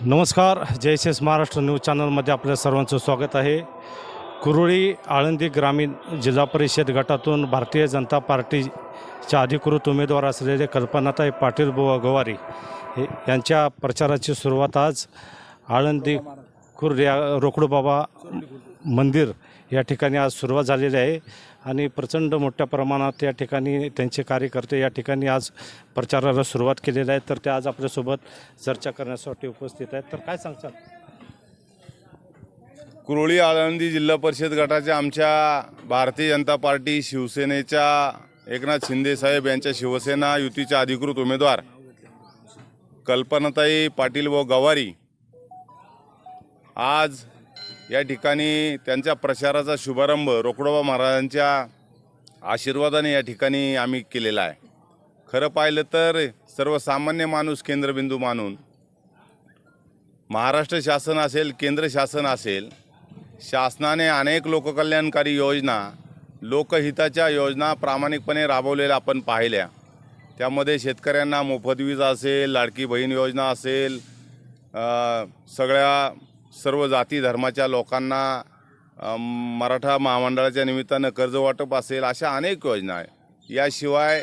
नमस्कार, जयशेष महाराष्ट्र न्यूज चॅनलमध्ये आपल्या सर्वांचं स्वागत आहे। कुरुळी आळंदी ग्रामीण जिल्हा परिषद गटातून भारतीय जनता पार्टीच्या अधिकृत उमेदवार असलेले कल्पनाताई पाटील बुवा गवारी यांच्या प्रचाराची सुरुवात आज आळंदी खुर्द या रोकडोबाबा मंदिर या ठिकाणी आज सुरुवात झालेली आहे आणि प्रचंड मोठ्या प्रमाणात या ठिकाणी त्यांचे कार्यकर्ते या ठिकाणी आज प्रचाराला सुरुवात केलेली आहे। तर ते आज आपल्यासोबत चर्चा करण्यासाठी उपस्थित आहेत। तर काय सांगतात? कुरुळी आळंदी जिल्हा परिषद गटाच्या आमच्या भारतीय जनता पार्टी शिवसेनेच्या एकनाथ शिंदे साहेब यांच्या शिवसेना युतीच्या अधिकृत उमेदवार कल्पनाताई पाटील व गवारी आज या ठिकाणी त्यांच्या प्रचाराचा शुभारंभ रोकडोबा महाराजांच्या आशीर्वादाने या ठिकाणी आम्ही केलेला आहे। खरं पाहिलं तर सर्वसामान्य माणूस केंद्रबिंदू मानून महाराष्ट्र शासन असेल, केंद्र शासन असेल, शासनाने अनेक लोककल्याणकारी योजना, लोकहिताच्या योजना प्रामाणिकपणे राबवलेल्या आपण पाहिल्या। त्यामध्ये शेतकऱ्यांना मोफत वीज असेल, लाडकी बहीण योजना असेल, सर्व जाती धर्माच्या लोकांना मराठा महामंडळाच्या निमित्तानं कर्ज वाटप असेल, अशा अनेक योजना आहे। याशिवाय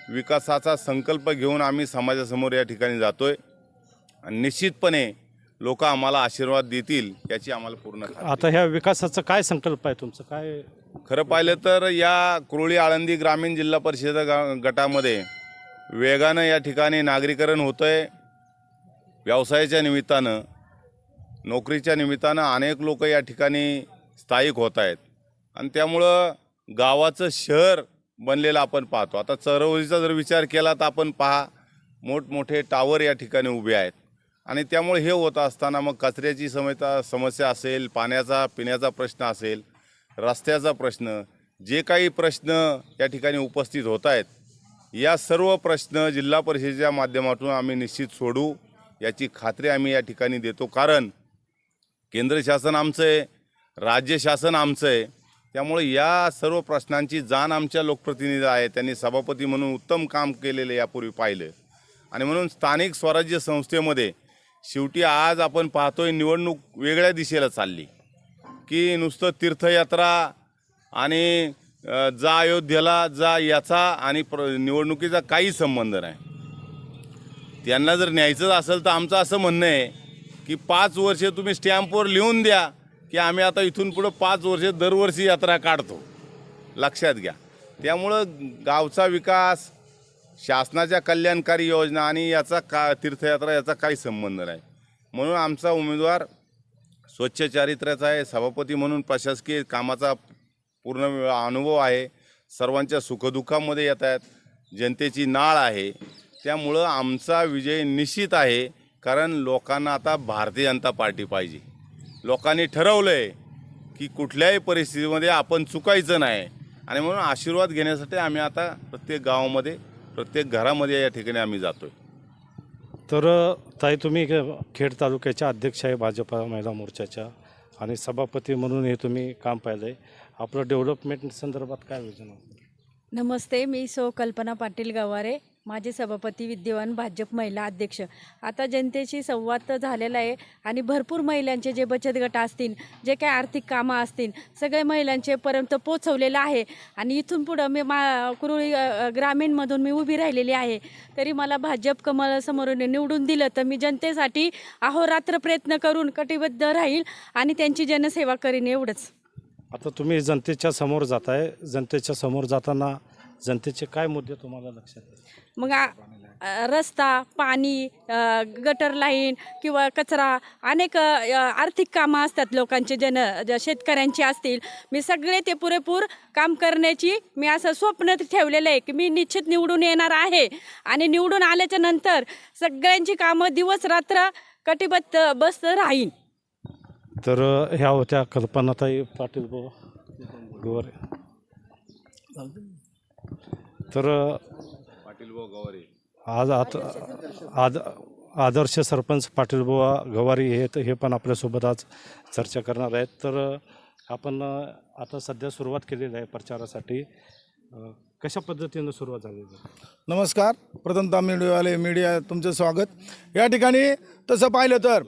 विकासाचा संकल्प घेऊन आम्ही समाजासमोर या ठिकाणी जातोय आणि निश्चितपणे लोक आम्हाला आशीर्वाद देतील याची आम्हाला पूर्ण खात्री आहे। आता ह्या विकासाचा काय संकल्प आहे तुमचं? काय खरं पाहिलं तर या कुरुळी आळंदी ग्रामीण जिल्हा परिषद गटामध्ये वेगानं या ठिकाणी नागरीकरण होतंय। व्यवसायाच्या निमित्तानं, नोकरीच्या निमित्तानं अनेक लोक या ठिकाणी स्थायिक होत आहेत आणि त्यामुळं गावाचं शहर बनलेलं आपण पाहतो। आता चरवळीचा जर विचार केला तर आपण पहा, मोठमोठे टावर या ठिकाणी उभे आहेत आणि त्यामुळे हे होत असताना मग कचऱ्याची समस्या असेल, पिण्याचा प्रश्न असेल, रस्त्याचा प्रश्न, जे काही प्रश्न या ठिकाणी उपस्थित होत आहेत, या सर्व प्रश्न जिल्हा परिषदेच्या माध्यमातून आम्ही निश्चित सोडवू याची खात्री आम्ही या ठिकाणी देतो। कारण केंद्र शासन आमचं आहे, राज्य शासन आमचं आहे, त्यामुळे या सर्व प्रश्नांची जाण आमच्या लोकप्रतिनिधी आहे। त्यांनी सभापती म्हणून उत्तम काम केलेलं यापूर्वी पाहिलं आणि म्हणून स्थानिक स्वराज्य संस्थेमध्ये शेवटी आज आपण पाहतोय निवडणूक वेगळ्या दिशेला चालली की नुसतं तीर्थयात्रा आणि जा अयोध्येला जा याचा आणि निवडणुकीचा काही संबंध नाही। त्यांना जर न्यायचं असेल तर आमचं असं म्हणणं आहे की 5 वर्षे तुम्ही स्टॅम्पवर लिहून द्या की आम्ही आता इथून पुढं 5 वर्षे दरवर्षी यात्रा काढतो, लक्षात घ्या। त्यामुळं गावचा विकास, शासनाच्या कल्याणकारी योजना आणि याचा तीर्थयात्रा याचा काही संबंध नाही। म्हणून आमचा उमेदवार स्वच्छ चारित्र्याचा आहे, सभापती म्हणून प्रशासकीय कामाचा पूर्ण अनुभव आहे, सर्वांच्या सुखदुःखामध्ये येत आहेत, जनतेची नाळ आहे। त्यामुळं आमचा विजय निश्चित आहे। कारण लोकांना आता भारतीय जनता पार्टी पाहिजे। लोकांनी ठरवलं आहे की कुठल्याही परिस्थितीमध्ये आपण चुकायचं नाही आणि म्हणून आशीर्वाद घेण्यासाठी आम्ही आता प्रत्येक गावामध्ये, प्रत्येक घरामध्ये या ठिकाणी आम्ही जातोय। तर ताई, तुम्ही खेड तालुक्याच्या अध्यक्ष आहे भाजपा महिला मोर्चाच्या आणि सभापती म्हणून हे तुम्ही काम पाहिलं आहे। आपलं डेव्हलपमेंट संदर्भात काय योजना? नमस्ते, मी कल्पना पाटील गवारे, माझे सभापती विद्यमान भाजप महिला अध्यक्ष। आता जनतेशी संवाद तर झालेला आहे आणि भरपूर महिलांचे जे बचत गट असतील, जे काही आर्थिक कामं असतील, सगळे महिलांचे पर्यंत पोचवलेलं आहे आणि इथून पुढं मी कुरुळी ग्रामीणमधून मी उभी राहिलेली आहे। तरी मला भाजप कमळ समोरून निवडून दिलं तर मी जनतेसाठी अहोरात्र प्रयत्न करून कटिबद्ध राहील आणि त्यांची जनसेवा करीन, एवढंच। आता तुम्ही जनतेच्या समोर जाताय, जनतेच्या समोर जाताना जनतेचे काय मुद्दे तुम्हाला लक्षात आहेत? मग रस्ता, पाणी, गटर लाईन किंवा कचरा, अनेक आर्थिक कामं असतात लोकांचे, शेतकऱ्यांची असतील, मी सगळे ते पुरेपूर काम करण्याची मी असं स्वप्न ठेवलेलं आहे की मी निश्चित निवडून येणार आहे आणि निवडून आल्याच्या नंतर सगळ्यांची कामं दिवस रात्र कटिबद्ध बसत राहीन। तर ह्या होत्या कल्पनाताई पाटील गवारे। तर आज आदर्श सरपंच पाटील बुवा गवारी हे पण आपल्यासोबत आज चर्चा करणार आहेत। तर आपण आता सध्या सुरुवात केलेली आहे प्रचारासाठी। कशा पद्धतीने सुरुवात झाली? नमस्कार, प्रथमतः मीडिया तुमचं स्वागत। या ठिकाणी तसं पाहिलं तर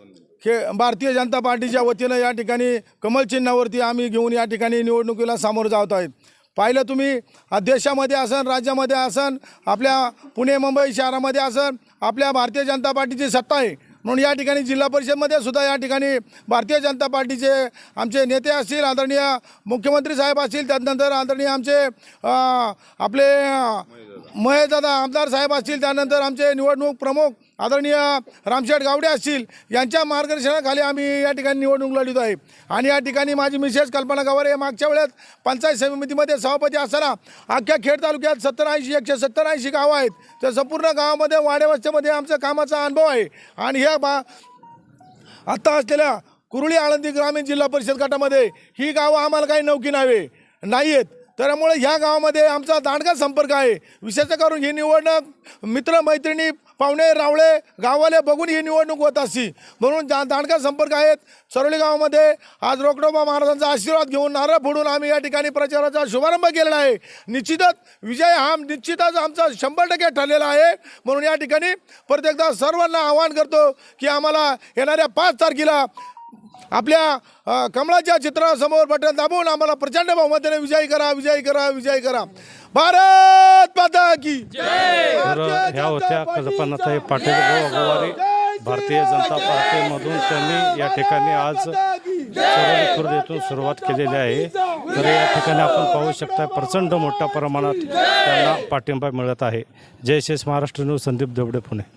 भारतीय जनता पार्टीच्या वतीनं या ठिकाणी कमल चिन्हावरती आम्ही घेऊन या ठिकाणी निवडणुकीला सामोरं जात आहेत. पाहिलं तुम्ही देशामध्ये असन, राज्यामध्ये असन, आपल्या पुणे मुंबई शहरामध्ये असन, आपल्या भारतीय जनता पार्टीची सत्ता आहे. म्हणून या ठिकाणी जिल्हा परिषदमध्ये सुद्धा या ठिकाणी भारतीय जनता पार्टीचे आमचे नेते असतील, आदरणीय मुख्यमंत्री साहेब असतील, त्यानंतर आदरणीय आमचे आपले महेशदादा आमदार साहेब असतील, त्यानंतर आमचे निवडणूक प्रमुख आदरणीय रामशेठ गावडे असतील, यांच्या मार्गदर्शनाखाली आम्ही या ठिकाणी निवडणूक लढवत आहे. आणि या ठिकाणी माझी मिसेस कल्पना गवारे मागच्या वेळेस पंचायत समितीमध्ये सभापती असताना अख्ख्या खेड तालुक्यात 170-80 गावं आहेत. त्या संपूर्ण गावामध्ये वाड्यावस्त्यामध्ये आमच्या कामाचा अनुभव आहे. आणि ह्या आत्ता असलेल्या कुरुळी आळंदी ग्रामीण जिल्हा परिषद गटामध्ये ही गावं आम्हाला काही नौकी नावे नाही आहेत. त्यामुळे ह्या गावामध्ये आमचा दांडगा संपर्क आहे. विशेष करून ही निवडणूक मित्रमैत्रिणी पाहुणे रावळे गावाले बघून ही निवडणूक होत असती, म्हणून दांडगा संपर्क आहेत. सरोली गावामध्ये आज रोकडोबा महाराजांचा आशीर्वाद घेऊन नारळ फोडून आम्ही या ठिकाणी प्रचाराचा शुभारंभ केलेला आहे. निश्चितच विजय हा निश्चितच आमचा 100% ठरलेला आहे. म्हणून या ठिकाणी प्रत्येकदा सर्वांना आवाहन करतो की आम्हाला येणाऱ्या 5 तारखेला आपल्या कमळाच्या चित्रासमोर बटन दाबून आम्हाला प्रचंड बहुमताने विजयी करा, विजयी करा, विजयी करा. भारत माता की तर ह्या होत्या कल्पनाताई पाटील गवारे, भारतीय जनता पार्टीमधून. त्यांनी या ठिकाणी आज सरोली खुर्द येथून सुरुवात केलेली आहे. तर या ठिकाणी आपण पाहू शकता प्रचंड मोठ्या प्रमाणात त्यांना पाठिंबा मिळत आहे. जय श्री महाराष्ट्र न्यूज, संदीप देवडे, पुणे.